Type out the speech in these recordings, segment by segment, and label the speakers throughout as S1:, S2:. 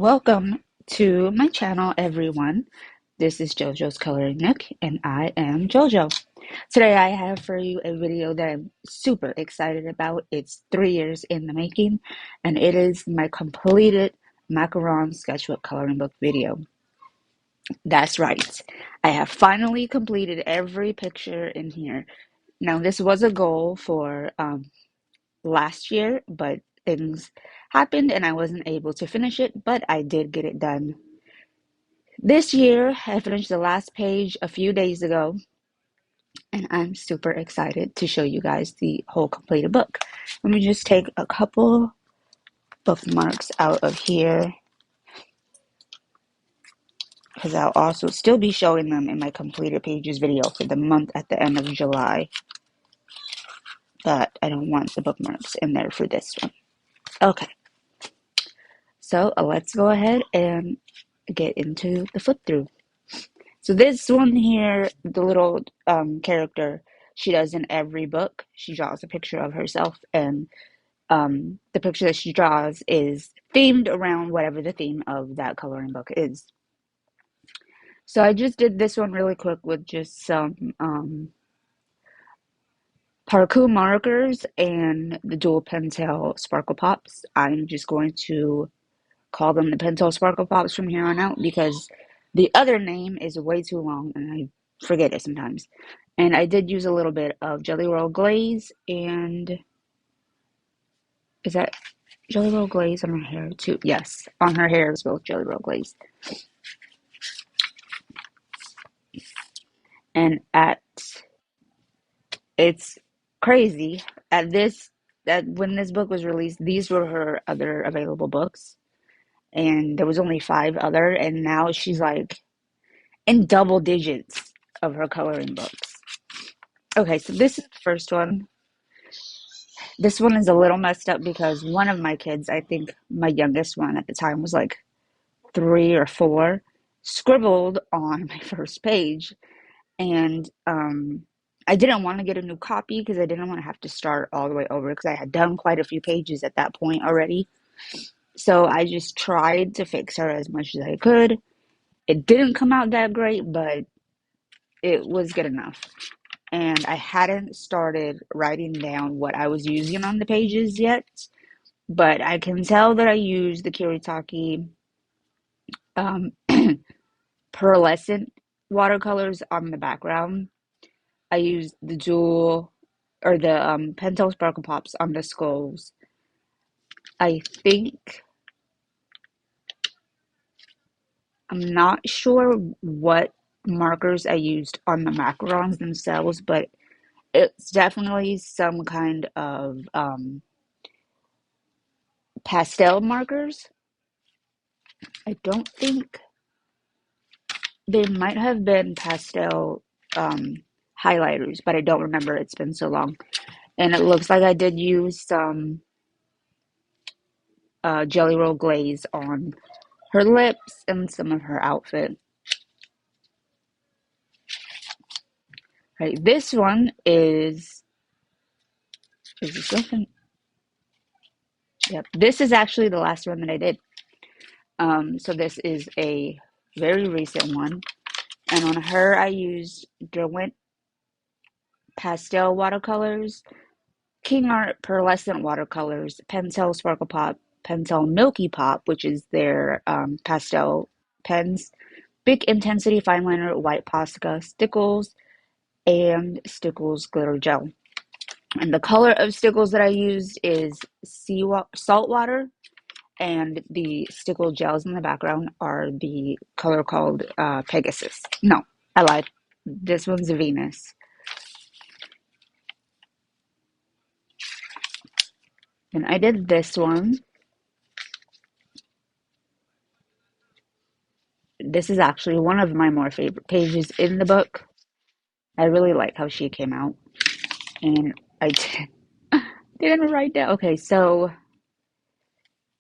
S1: Welcome to my channel, everyone. This is JoJo's Coloring Nook, and I am JoJo. Today I have for you a video that I'm super excited about. It's 3 years in the making, and it is my completed Macaron sketchbook coloring book video. That's right. I have finally completed every picture in here. Now, this was a goal for last year, but things happened and I wasn't able to finish it, but I did get it done this year. I finished the last page a few days ago, and I'm super excited to show you guys the whole completed book. Let me just take a couple bookmarks out of here because I'll also still be showing them in my completed pages video for the month at the end of July, but I don't want the bookmarks in there for this one. Okay, so let's go ahead and get into the flip through. So this one here, the little character, she does in every book. She draws a picture of herself, and the picture that she draws is themed around whatever the theme of that coloring book is. So I just did this one really quick with just some parkour markers and the dual Pentel Sparkle Pops. I'm just going to call them the Pentel Sparkle Pops from here on out because the other name is way too long and I forget it sometimes. And I did use a little bit of Jelly Roll Glaze, and is that Jelly Roll Glaze on her hair too? Yes, on her hair as well, Jelly Roll Glaze. And it's crazy that when this book was released, these were her other available books, and there was only 5 other, and now she's like in double digits of her coloring books. Okay, so this is the first one. This one is a little messed up because one of my kids, I think my youngest one at the time was like 3 or 4, scribbled on my first page. And I didn't want to get a new copy because I didn't want to have to start all the way over because I had done quite a few pages at that point already. So I just tried to fix her as much as I could. It didn't come out that great, but it was good enough. And I hadn't started writing down what I was using on the pages yet, but I can tell that I used the Kiritaki um, pearlescent watercolors on the background. I used the Pentel Sparkle Pops on the skulls. I think, I'm not sure what markers I used on the macarons themselves, but it's definitely some kind of pastel markers. I don't think they might have been pastel highlighters, but I don't remember. It's been so long. And it looks like I did use some Jelly Roll Glaze on her lips and some of her outfit. Right, this one is this one? Yep, this is actually the last one that I did. So this is a very recent one, and on her I used Derwent pastel watercolors, King Art pearlescent watercolors, Pentel Sparkle Pop, Pentel Milky Pop, which is their pastel pens, Big Intensity Fine Liner, White Posca, Stickles, and Stickles Glitter Gel. And the color of Stickles that I used is salt water, and the Stickle gels in the background are the color called Pegasus. No, I lied. This one's a Venus. And I did this one. This is actually one of my more favorite pages in the book. I really like how she came out. And I didn't write down. Okay, so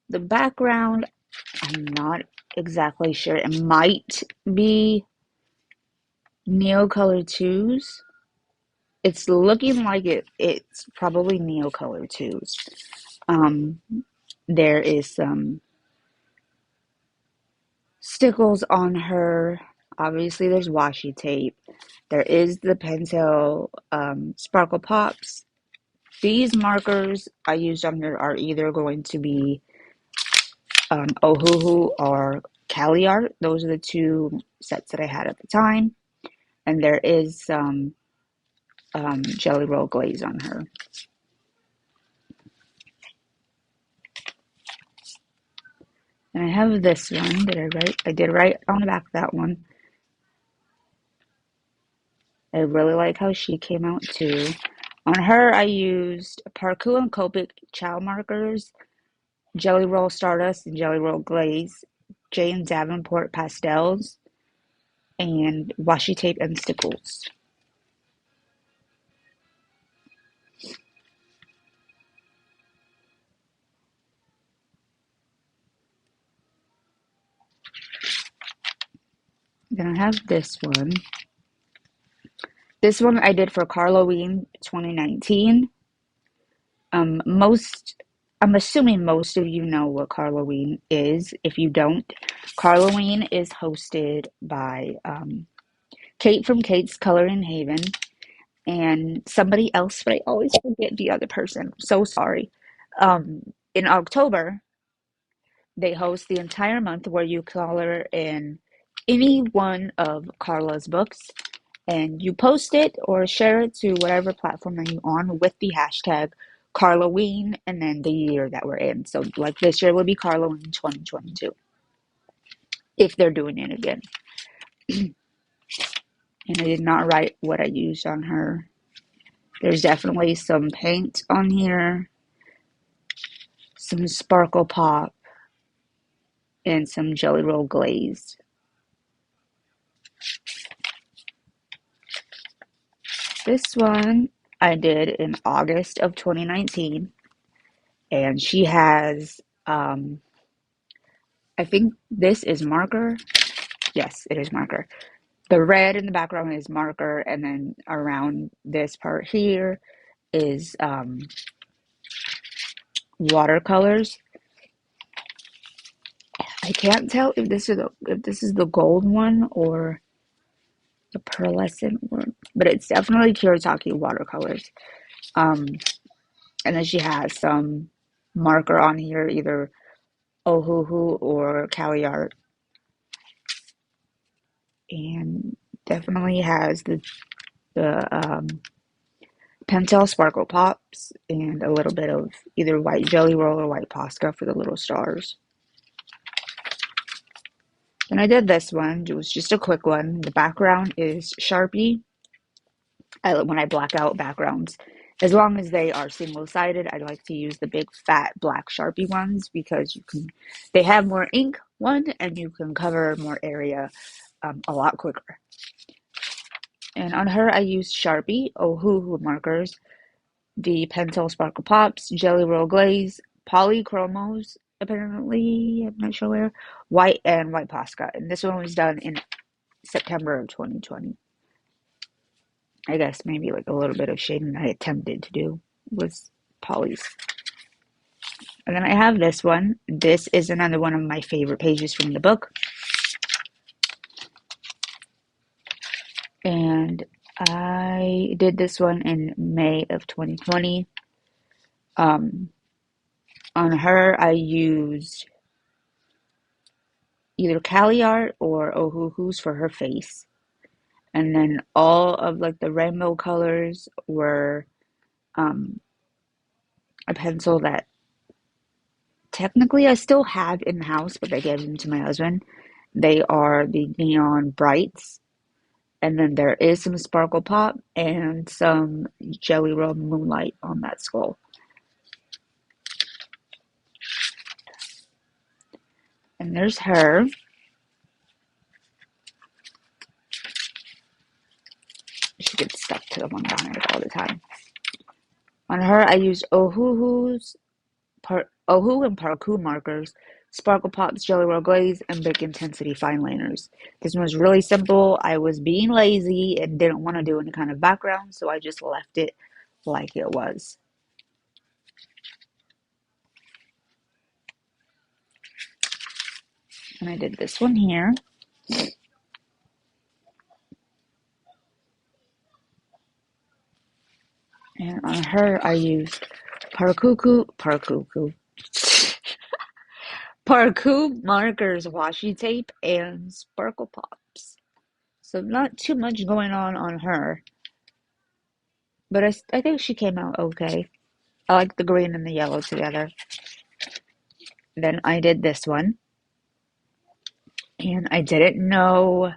S1: the background, I'm not exactly sure. It might be Neo Color 2s. It's looking like it's probably Neo Color 2s. Um, there is some Stickles on her. Obviously, there's washi tape. There is the Pentel Sparkle Pops. These markers I used on here are either going to be Ohuhu or Cali Art. Those are the two sets that I had at the time. And there is some Jelly Roll glaze on her. And I have this one. Did I write? I did write on the back of that one. I really like how she came out too. On her, I used Parku and Copic Chow markers, Jelly Roll Stardust and Jelly Roll Glaze, Jane Davenport pastels, and washi tape and stickles. Then I have this one. This one I did for Carloween 2019. Most, I'm assuming most of you know what Carloween is. If you don't, Carloween is hosted by Kate from Kate's Coloring Haven and somebody else, but I always forget the other person. I'm so sorry. In October, they host the entire month where you color in any one of Carla's books and you post it or share it to whatever platform that you're on with the hashtag Carloween and then the year that we're in. So, like this year will be Carloween 2022 if they're doing it again. And I did not write what I used on her. There's definitely some paint on here, some sparkle pop, and some jelly roll glaze. This one I did in August of 2019, and she has, I think this is marker. Yes, it is marker. The red in the background is marker, and then around this part here is watercolors. I can't tell if this is the gold one or the pearlescent one, but it's definitely Kuretake watercolors. Um, and then she has some marker on here, either Ohuhu or Cali Art, and definitely has the Pentel Sparkle Pops and a little bit of either white Jelly Roll or white Posca for the little stars. And I did this one. It was just a quick one. The background is Sharpie. When I black out backgrounds, as long as they are single-sided, I like to use the big fat black Sharpie ones because they have more ink, one, and you can cover more area a lot quicker. And on her, I used Sharpie, Ohuhu markers, the Pentel Sparkle Pops, Jelly Roll Glaze, Polychromos, apparently, I'm not sure where, white and white Posca. And this one was done in September of 2020. I guess maybe like a little bit of shading I attempted to do was polys. And then I have this one. This is another one of my favorite pages from the book. And I did this one in May of 2020. On her, I used either Cali Art or Ohuhu's for her face. And then all of like the rainbow colors were a pencil that technically I still have in the house, but I gave them to my husband. They are the Neon Brights. And then there is some Sparkle Pop and some Jelly Roll Moonlight on that skull. And there's her. She gets stuck to the one down there all the time. On her, I used Ohu and Parku markers, Sparkle Pops, Jelly Roll Glaze, and Big Intensity Fine Liners. This one was really simple. I was being lazy and didn't want to do any kind of background, so I just left it like it was. And I did this one here. And on her, I used Parku markers, washi tape, and sparkle pops. So not too much going on her, but I think she came out okay. I like the green and the yellow together. Then I did this one, and I didn't know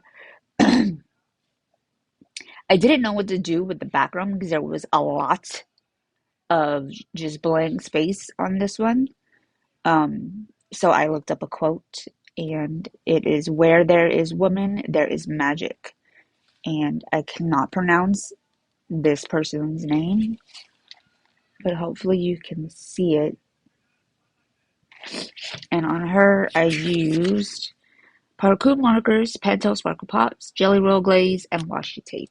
S1: what to do with the background because there was a lot of just blank space on this one. So I looked up a quote, and it is, "Where there is woman, there is magic." And I cannot pronounce this person's name, but hopefully you can see it. And on her, I used Parkour markers, Pentel Sparkle Pops, Jelly Roll Glaze, and washi tape.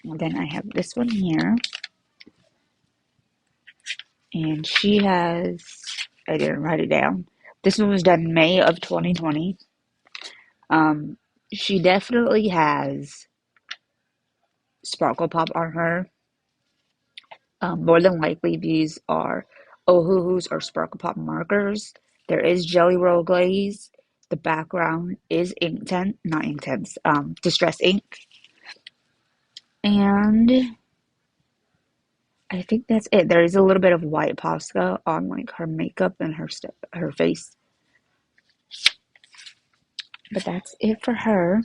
S1: And then I have this one here, and I didn't write it down. This one was done May of 2020. Um, she definitely has Sparkle Pop on her. More than likely, these are Ohuhus or Sparkle Pop markers. There is Jelly Roll Glaze. The background is not Inktense, Distress ink. And I think that's it. There is a little bit of white Posca on like her makeup and her face. But that's it for her.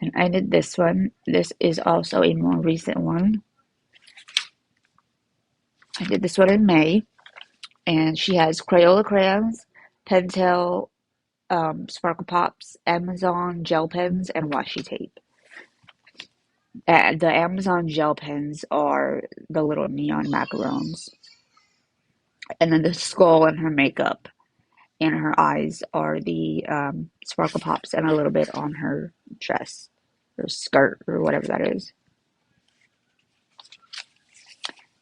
S1: And I did this one. This is also a more recent one. I did this one in May. And she has Crayola crayons, Pentel Sparkle Pops, Amazon gel pens, and washi tape. The Amazon gel pens are the little neon macarons. And then the skull and her makeup and her eyes are the Sparkle Pops and a little bit on her dress or skirt or whatever that is.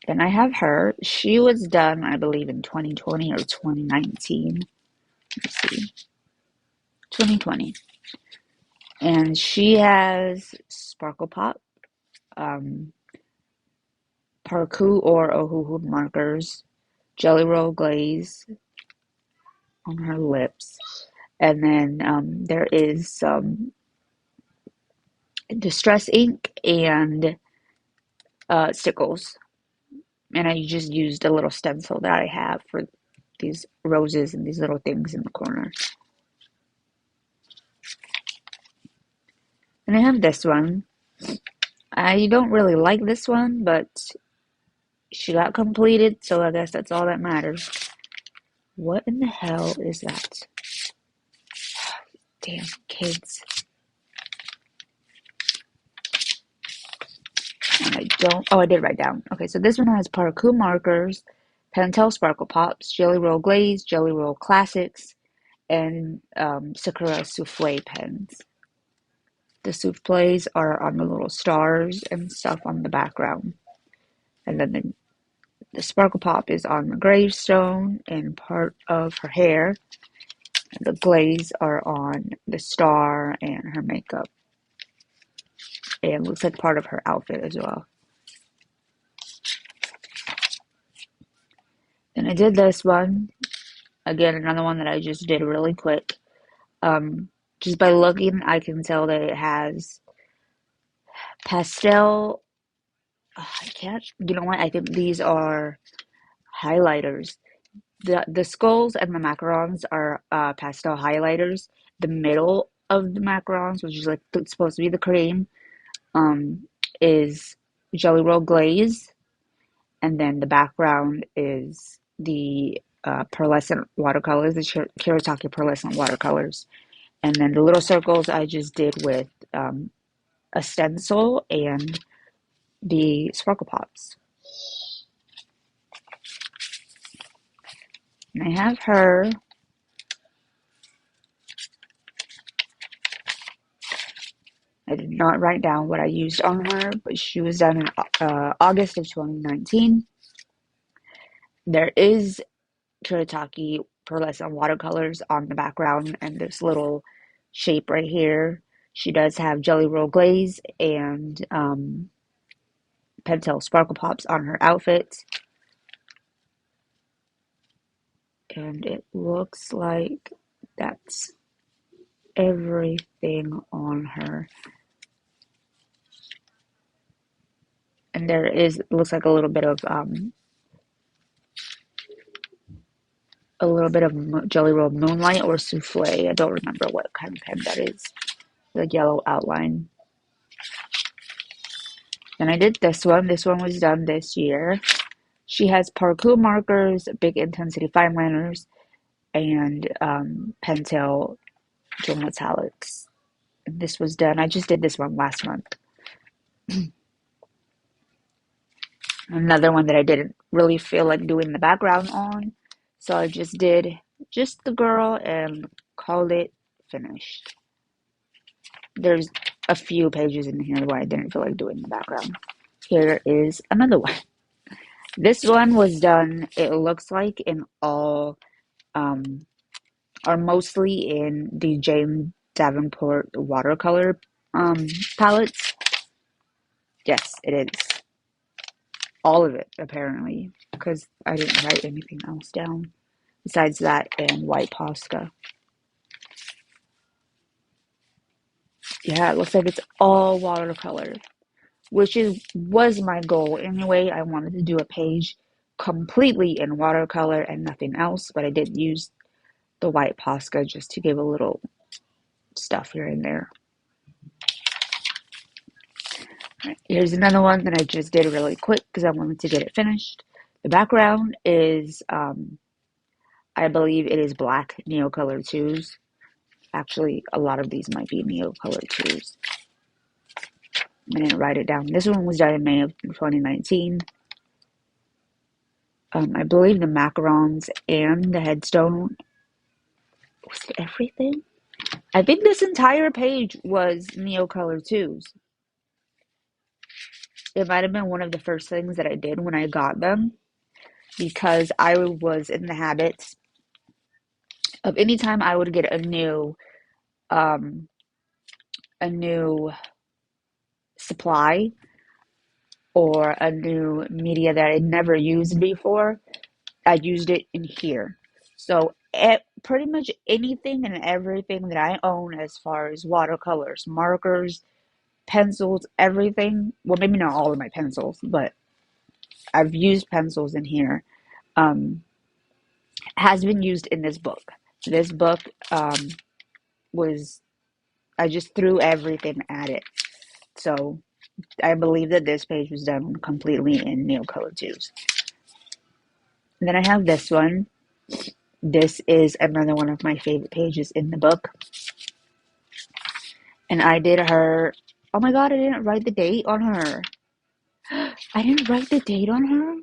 S1: Then I have her. She was done, I believe, in 2020 or 2019. Let's see. 2020. And she has Sparkle Pop, um, Parku or Ohuhu markers, Jelly Roll Glaze on her lips. And then there is some Distress ink and stickles. And I just used a little stencil that I have for these roses and these little things in the corner. And I have this one. I don't really like this one, but she got completed, so I guess that's all that matters. What in the hell is that? Damn kids. And I did write down. Okay, so this one has Parku markers, Pentel Sparkle Pops, Jelly Roll Glaze, Jelly Roll Classics, and Sakura Souffle pens. The souffles are on the little stars and stuff on the background. And then the Sparkle Pop is on the gravestone and part of her hair. And the glaze are on the star and her makeup. And looks like part of her outfit as well. Then I did this one. Again, another one that I just did really quick. Just by looking, I can tell that it has pastel. I can't. You know what? I think these are highlighters. The skulls and the macarons are pastel highlighters. The middle of the macarons, which is like supposed to be the cream, is Jelly Roll Glaze, and then the background is the pearlescent watercolors, the Kiritake pearlescent watercolors. And then the little circles I just did with a stencil and the Sparkle Pops. And I have her. I did not write down what I used on her, but she was done in August of 2019. There is Kuretake pearlescent watercolors on the background and this little shape right here. She does have Jelly Roll Glaze and Pentel Sparkle Pops on her outfit. And it looks like that's everything on her. And there is, looks like a little bit of Jelly Roll Moonlight or Souffle. I don't remember what kind of pen that is. The yellow outline. Then I did this one. This one was done this year. She has parkour markers, big intensity fine liners, and Pentel gel metallics. And this was done. I just did this one last month. Another one that I didn't really feel like doing the background on, so I just did just the girl and called it finished. There's a few pages in here where I didn't feel like doing the background. Here is another one. This one was done, it looks like, in all, or mostly in the Jane Davenport watercolor palettes. Yes, it is. All of it, apparently, because I didn't write anything else down besides that and white Posca. Yeah, it looks like it's all watercolor, which was my goal anyway. I wanted to do a page completely in watercolor and nothing else, but I did use the white Posca just to give a little stuff here and there. Right, here's another one that I just did really quick because I wanted to get it finished. The background is, I believe it is black Neocolor 2s. Actually, a lot of these might be Neocolor 2s. I didn't write it down. This one was done in May of 2019. I believe the macarons and the headstone was everything. I think this entire page was Neocolor 2s. It might have been one of the first things that I did when I got them, because I was in the habit of anytime I would get um, a new supply or a new media that I'd never used before, I used it in here. So pretty much anything and everything that I own as far as watercolors, markers, pencils, everything. Well, maybe not all of my pencils, but I've used pencils in here. Um, has been used in this book. This book was, I just threw everything at it. So I believe that this page was done completely in Neocolor 2s. And then I have this one. This is another one of my favorite pages in the book. And I did her, oh my god, I didn't write the date on her. I didn't write the date on her?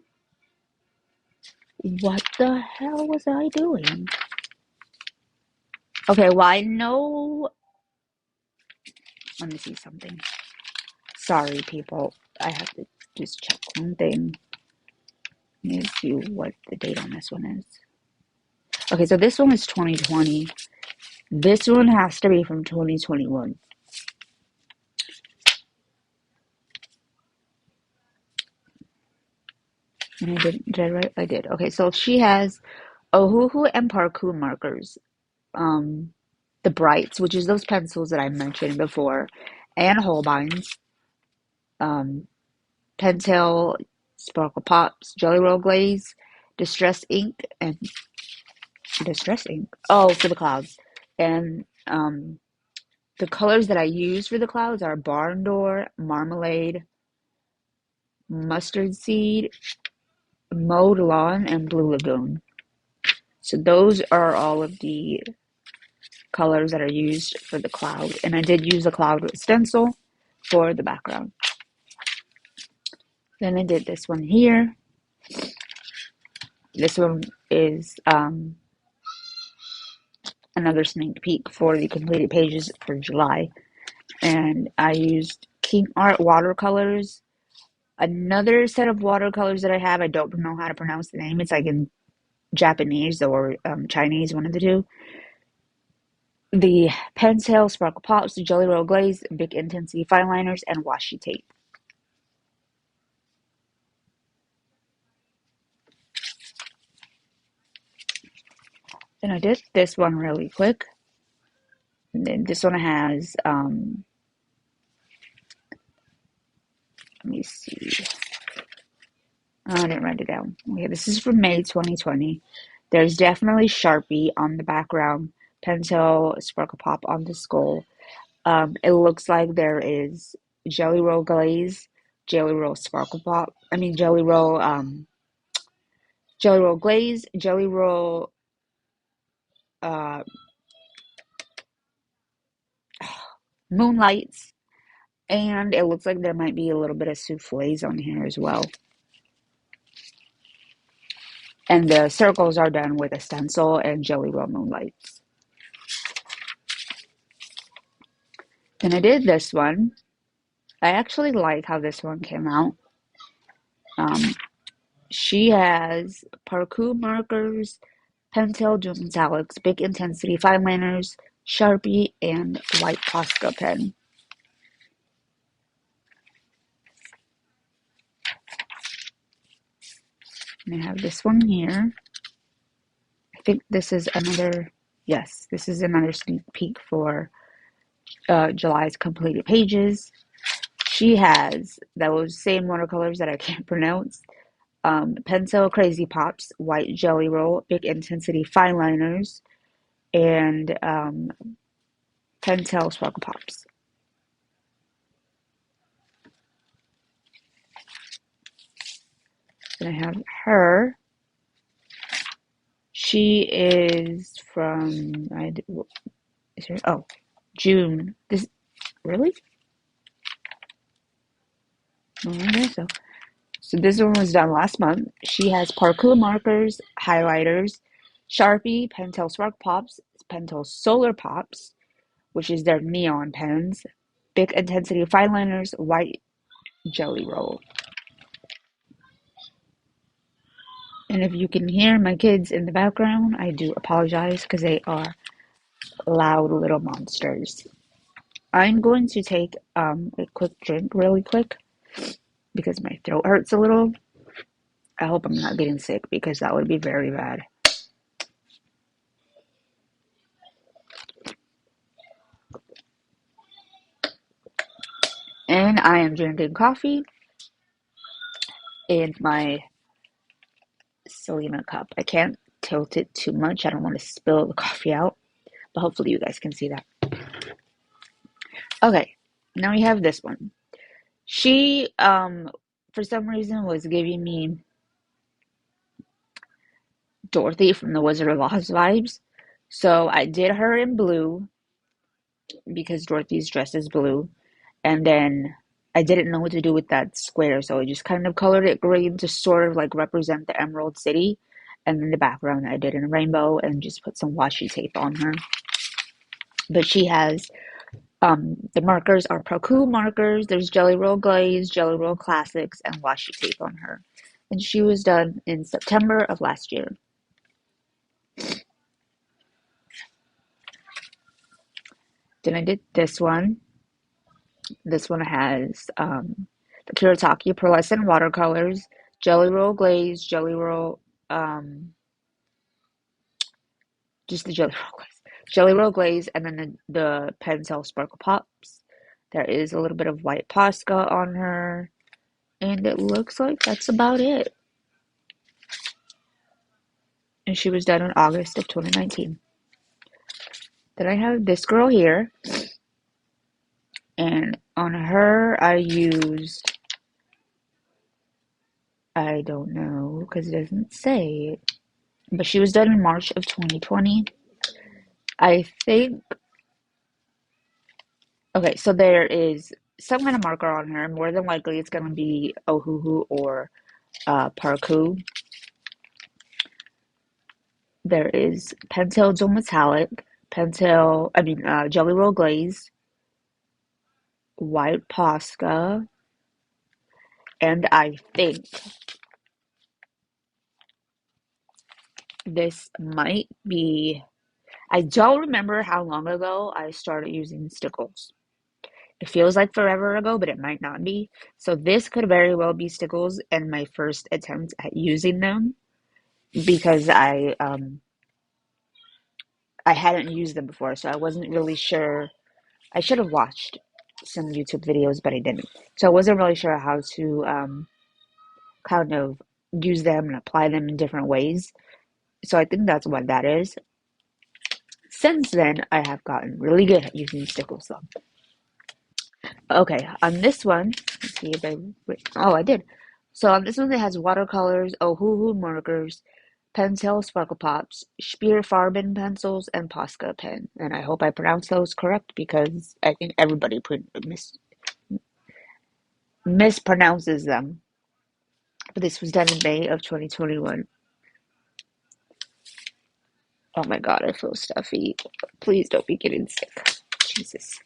S1: What the hell was I doing? Okay, well, I know, let me see something. Sorry, people. I have to just check one thing. Let me see what the date on this one is. Okay, so this one is 2020. This one has to be from 2021. And I did I write? I did. Okay, so she has Ohuhu and Parku markers. The Brights, which is those pencils that I mentioned before, and Holbeins. Um, Pentel, Sparkle Pops, Jelly Roll Glaze, Distress Ink, and Distress Ink. Oh, for the clouds. And the colors that I use for the clouds are Barn Door, Marmalade, Mustard Seed, Mowed Lawn, and Blue Lagoon. So those are all of the colors that are used for the cloud. And I did use a cloud stencil for the background. Then I did this one here. This one is another sneak peek for the completed pages for July. And I used King Art watercolors. Another set of watercolors that I have, I don't know how to pronounce the name. It's like in Japanese or Chinese, one of the two. The Pentel Sparkle Pops, the Jelly Roll Glaze, Big Intensity Fine Liners, and Washi Tape. And I did this one really quick. And then this one has, let me see. Oh, I didn't write it down. Okay, this is from May 2020. There's definitely Sharpie on the background, Pentel Sparkle Pop on the skull. It looks like there is Jelly Roll Glaze, Jelly Roll Sparkle Pop. I mean Jelly Roll Glaze, Jelly Roll uh, Moonlights, and it looks like there might be a little bit of souffles on here as well. And the circles are done with a stencil and Jelly Roll Moonlights. Then I did this one. I actually like how this one came out. Um, she has parkour markers, Pentel Dual Metallics, Big Intensity Fine Liners, Sharpie, and white Posca pen. And I have this one here. I think this is another, yes, this is another sneak peek for July's completed pages. She has those same watercolors that I can't pronounce. Pencil Crazy Pops, White Jelly Roll, Big Intensity Fine Liners, and Pentel Sparkle Pops. And I have her. She is from June. This really? Oh, I guess so. So this one was done last month. She has parkour markers, highlighters, Sharpie, Pentel Spark Pops, Pentel Solar Pops, which is their neon pens, Big Intensity Fine Liners, White Jelly Roll. And if you can hear my kids in the background, I do apologize because they are loud little monsters. I'm going to take a quick drink really quick because my throat hurts a little. I hope I'm not getting sick because that would be very bad. And I am drinking coffee in my Selena cup. I can't tilt it too much. I don't want to spill the coffee out, but hopefully you guys can see that. Okay, now we have this one. She, for some reason, was giving me Dorothy from the Wizard of Oz vibes. So I did her in blue because Dorothy's dress is blue. And then I didn't know what to do with that square, so I just kind of colored it green to sort of like represent the Emerald City. And then the background I did in a rainbow and just put some washi tape on her. But she has the markers are parkour markers. There's Jelly Roll Glaze, Jelly Roll Classics, and washi tape on her. And she was done in September of last year. Then I did this one. This one has the Kuretake Pearlescent watercolors, Jelly Roll Glaze, Jelly Roll, just the Jelly Roll Glaze, and then the Pentel Sparkle Pops. There is a little bit of white Posca on her, and it looks like that's about it. And she was done in August of 2019. Then I have this girl here, and on her I used, I don't know because it doesn't say, but she was done in March of 2020. I think, okay, so there is some kind of marker on her. More than likely, it's going to be Ohuhu or Parku. There is Pentel Dual Metallic, Jelly Roll Glaze, white Posca, and I think this might be. I don't remember how long ago I started using stickles. It feels like forever ago, but it might not be. So this could very well be stickles and my first attempt at using them because I hadn't used them before, so I wasn't really sure. I should have watched some YouTube videos, but I didn't. So I wasn't really sure how to kind of use them and apply them in different ways. So I think that's what that is. Since then, I have gotten really good at using stickles though. Okay, on this one, let's see if I, oh, I did. So on this one, it has watercolors, Ohuhu markers, Pentel Sparkle Pops, Spear Farben pencils, and Posca pen. And I hope I pronounced those correct because I think everybody mispronounces them. But this was done in May of 2021. Oh my God, I feel stuffy. Please don't be getting sick. Jesus.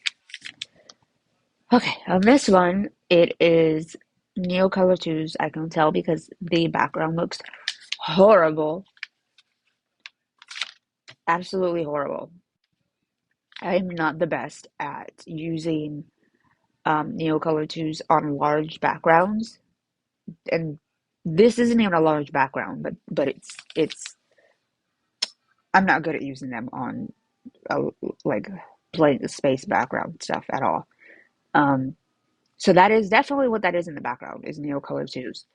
S1: Okay, on this one, it is Neocolor 2s. I can tell because the background looks horrible. Absolutely horrible. I'm not the best at using Neocolor 2s on large backgrounds. And this isn't even a large background, but it's I'm not good at using them on a, like plain space background stuff at all. Um, so that is definitely what that is in the background is Neocolor 2s.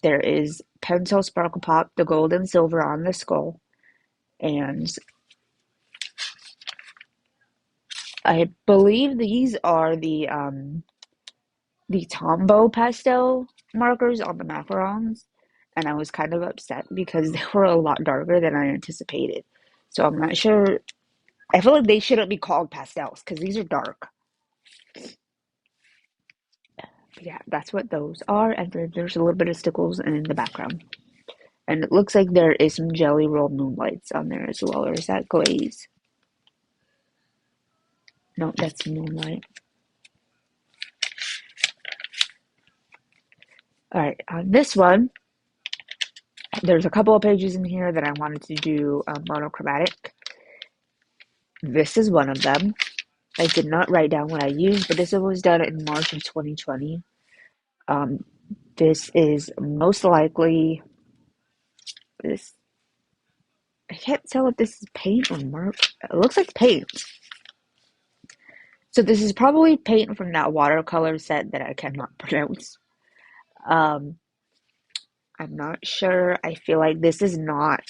S1: There is Pentel Sparkle Pop, the gold and silver on the skull, and I believe these are the Tombow pastel markers on the macarons, and I was kind of upset because they were a lot darker than I anticipated. So I'm not sure. I feel like they shouldn't be called pastels because these are dark. But yeah, that's what those are, and then there's a little bit of stickles in the background. And it looks like there is some Jelly Roll Moonlights on there as well, or is that glaze? No, that's Moonlight. All right, on this one, there's a couple of pages in here that I wanted to do monochromatic. This is one of them. I did not write down what I used, but this one was done in March of 2020. Um, this is most likely this. I can't tell if this is paint or mark. It looks like paint. So this is probably paint from that watercolor set that I cannot pronounce. Um, I'm not sure. I feel like this is not.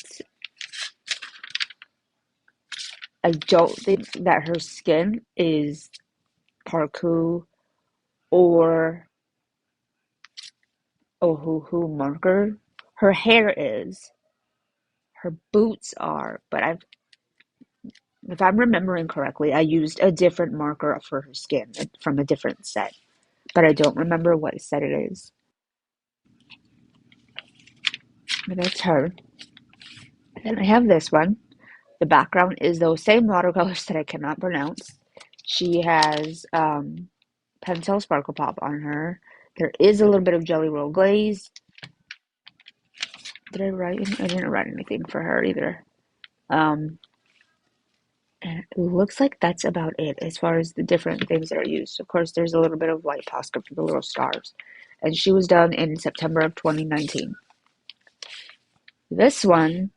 S1: I don't think that her skin is parku or ohuhu marker. Her hair is. Her boots are, but if I'm remembering correctly, I used a different marker for her skin from a different set, but I don't remember what set it is. But that's her. Then I have this one. The background is those same watercolors that I cannot pronounce. She has Pentel Sparkle Pop on her. There is a little bit of Jelly Roll Glaze. Did I write? I didn't write anything for her either. Um, and it looks like that's about it as far as the different things that are used. Of course, there's a little bit of white Posca for the little stars. And she was done in September of 2019. This one,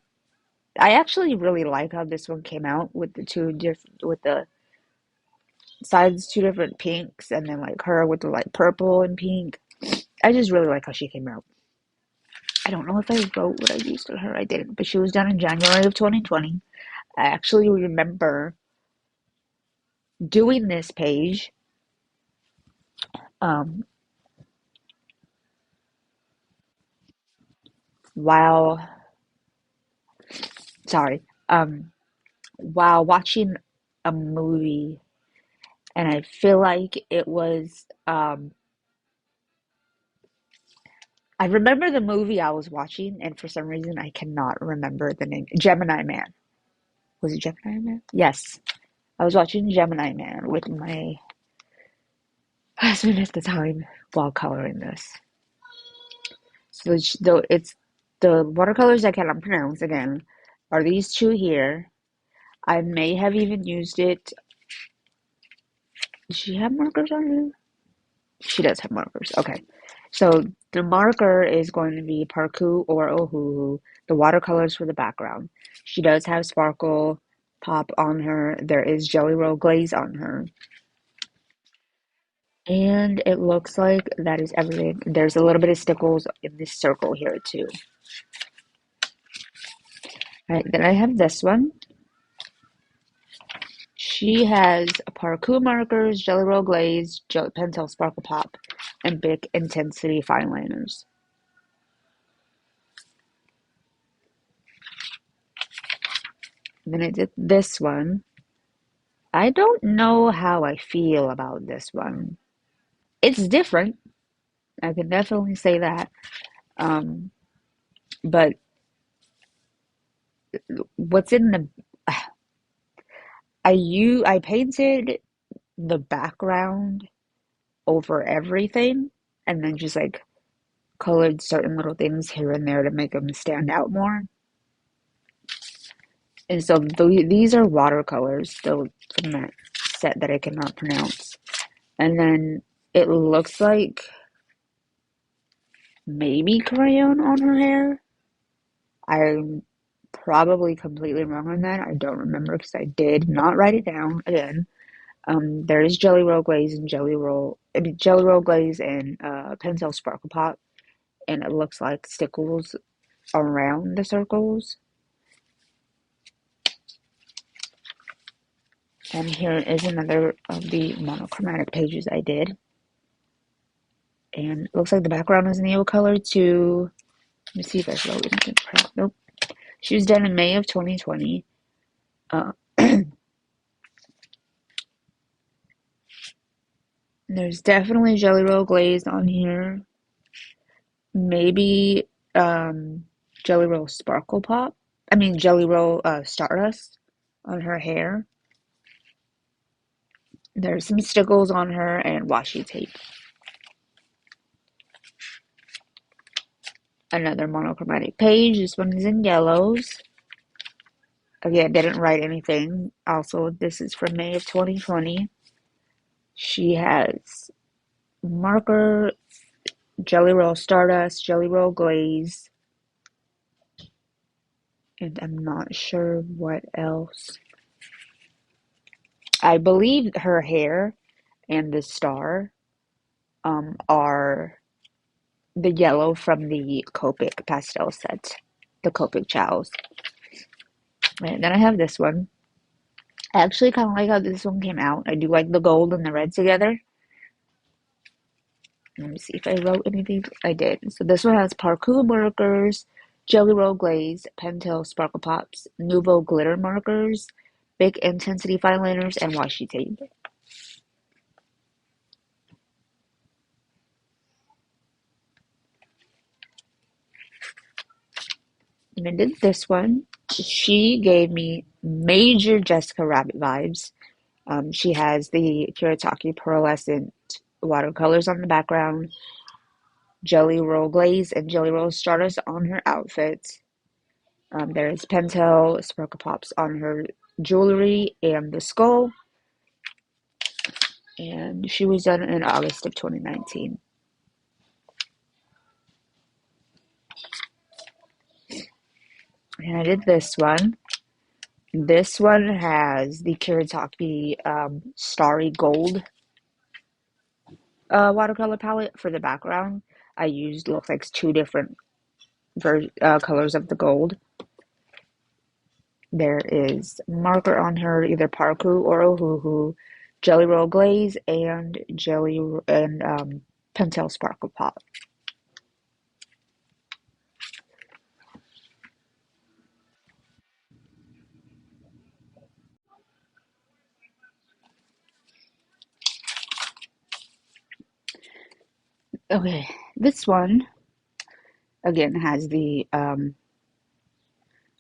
S1: I actually really like how this one came out with the with the sides, two different pinks, and then like her with the like purple and pink. I just really like how she came out. I don't know if I wrote what I used on her. I didn't, but she was done in January of 2020. I actually remember doing this page um, while, sorry, while watching a movie, and I feel like it was, I remember the movie I was watching, and for some reason I cannot remember the name. Gemini Man. Was it Gemini Man? Yes. I was watching Gemini Man with my I spent the time while coloring this. So it's the watercolors I cannot pronounce again are these two here. I may have even used it. Does she have markers on here? She does have markers. Okay. So the marker is going to be Parku or Ohuhu, the watercolors for the background. She does have sparkle pop on her. There is Jelly Roll glaze on her. And it looks like that is everything. There's a little bit of stickles in this circle here too. All right, then I have this one. She has Parkour markers, Jelly Roll glaze, Pentel Sparkle Pop, and Bic Intensity fine liners. Then I did this one. I don't know how I feel about this one. It's different. I can definitely say that. Um, but what's in the I painted the background over everything and then just like colored certain little things here and there to make them stand out more. And so these are watercolors still from that set that I cannot pronounce. And then it looks like maybe crayon on her hair. I'm probably completely wrong on that. I don't remember because I did not write it down again. There is Jelly Roll glaze and Jelly Roll glaze and Pentel Sparkle Pop, and it looks like stickles around the circles. And here is another of the monochromatic pages I did. And it looks like the background is Neo color too. Let me see if I wrote anything. Nope. She was done in May of 2020. Uh, there's definitely Jelly Roll glaze on here. Maybe Jelly Roll Sparkle Pop. I mean Jelly Roll Stardust on her hair. There's some stickles on her and washi tape. Another monochromatic page. This one is in yellows. Again, didn't write anything. Also, this is from May of 2020. She has marker, Jelly Roll Stardust, Jelly Roll Glaze, and I'm not sure what else. I believe her hair and the star are the yellow from the Copic pastel set, the Copic Chows. And then I have this one. I actually kind of like how this one came out. I do like the gold and the red together. Let me see if I wrote anything. I did. So this one has Parkour markers, Jelly Roll Glaze, Pentel Sparkle Pops, Nuvo glitter markers, Bic Intensity fine liners, and washi tape. And I did this one. She gave me major Jessica Rabbit vibes. She has the Kuretake pearlescent watercolors on the background, Jelly Roll Glaze, and Jelly Roll Stardust on her outfit. There's Pentel Sparkle Pops on her jewelry and the skull. And she was done in August of 2019. And I did this one. This one has the Kuretake Starry Gold watercolor palette for the background. I used, looks like two different colors of the gold. There is marker on her, either Parku or Ohuhu, Jelly Roll Glaze, and Pentel Sparkle Pop. Okay, this one again has the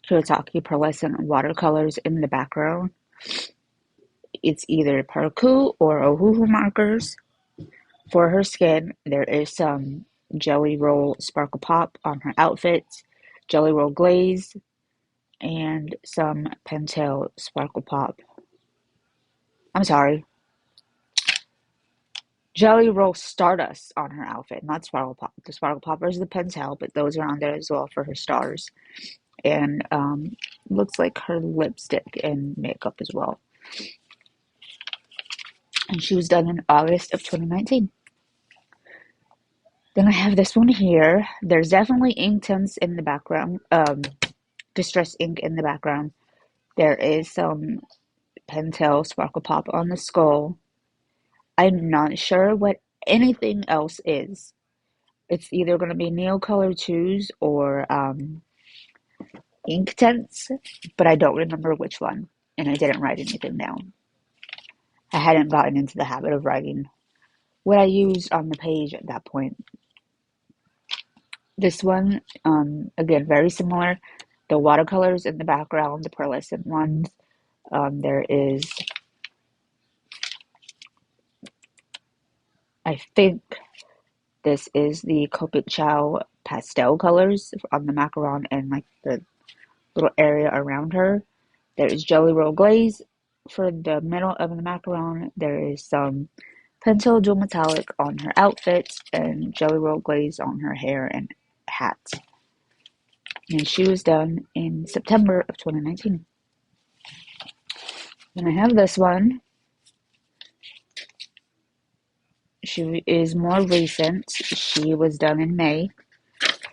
S1: Kuretake pearlescent watercolors in the background. It's either Parku or Ohuhu markers. For her skin, there is some Jelly Roll Sparkle Pop on her outfits, Jelly Roll Glaze, and some Pentel Sparkle Pop. I'm sorry, Jelly Roll Stardust on her outfit, not Sparkle Pop. The Sparkle Popper is the Pentel, but those are on there as well for her stars. And looks like her lipstick and makeup as well. And she was done in August of 2019. Then I have this one here. There's definitely ink tints in the background, distress ink in the background. There is some Pentel Sparkle Pop on the skull. I'm not sure what anything else is. It's either going to be Neo Color 2s or ink tints, but I don't remember which one, and I didn't write anything down. I hadn't gotten into the habit of writing what I used on the page at that point. This one, again, very similar. The watercolors in the background, the pearlescent ones. There is, I think this is the Copic Chow pastel colors on the macaron and like the little area around her. There is Jelly Roll Glaze for the middle of the macaron. There is some Pentel Dual Metallic on her outfit and Jelly Roll Glaze on her hair and hat. And she was done in September of 2019. Then I have this one. She is more recent. She was done in May.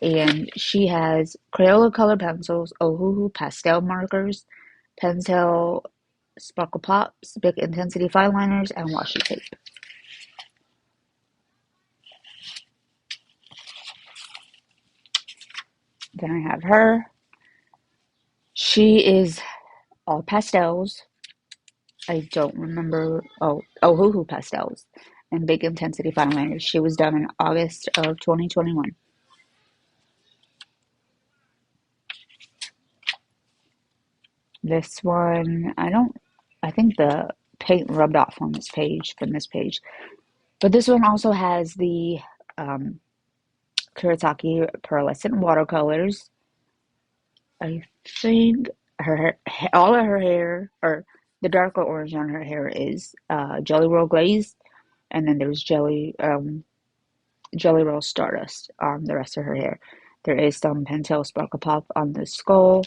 S1: And she has Crayola color pencils, Ohuhu pastel markers, Pentel Sparkle Pops, Big Intensity fine liners, and washi tape. Then I have her. She is all pastels. I don't remember. Ohuhu pastels and Big Intensity fine liners. She was done in August of 2021. This one, I think the paint rubbed off on this page, from this page. But this one also has the Kuretake pearlescent watercolors. I think all of her hair, or the darker orange on her hair is Jelly Roll Glaze, and then there's Jelly Roll Stardust on the rest of her hair. There is some Pentel Sparkle Pop on the skull.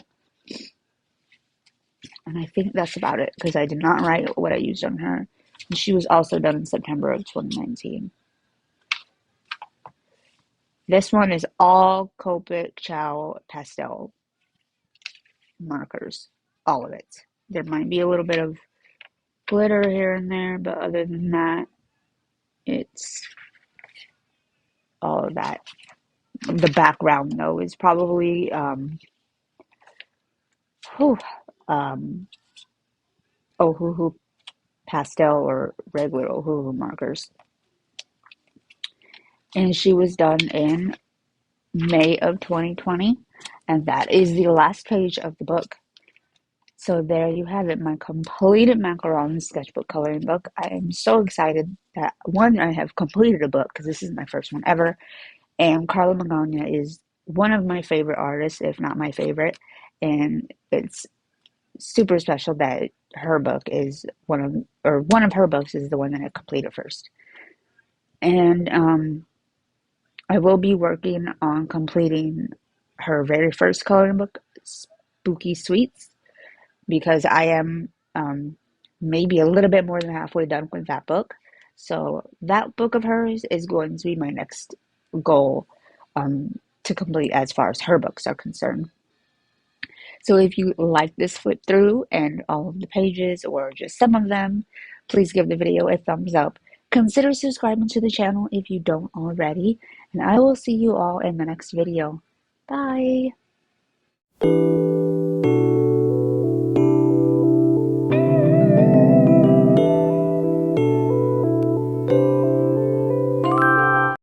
S1: And I think that's about it, because I did not write what I used on her. And she was also done in September of 2019. This one is all Copic Chow pastel markers. All of it. There might be a little bit of glitter here and there, but other than that, it's all of that. The background, though, is probably Ohuhu pastel or regular Ohuhu markers. And she was done in May of 2020, and that is the last page of the book. So there you have it, my completed Macarons sketchbook coloring book. I am so excited that, one, I have completed a book, because this is my first one ever, and Carla Magana is one of my favorite artists, if not my favorite, and it's super special that her book is one of her books is the one that I completed first. And I will be working on completing her very first coloring book, Spooky Sweets, because I am maybe a little bit more than halfway done with that book. So that book of hers is going to be my next goal to complete as far as her books are concerned. So if you like this flip through and all of the pages or just some of them, please give the video a thumbs up. Consider subscribing to the channel if you don't already, and I will see you all in the next video. Bye!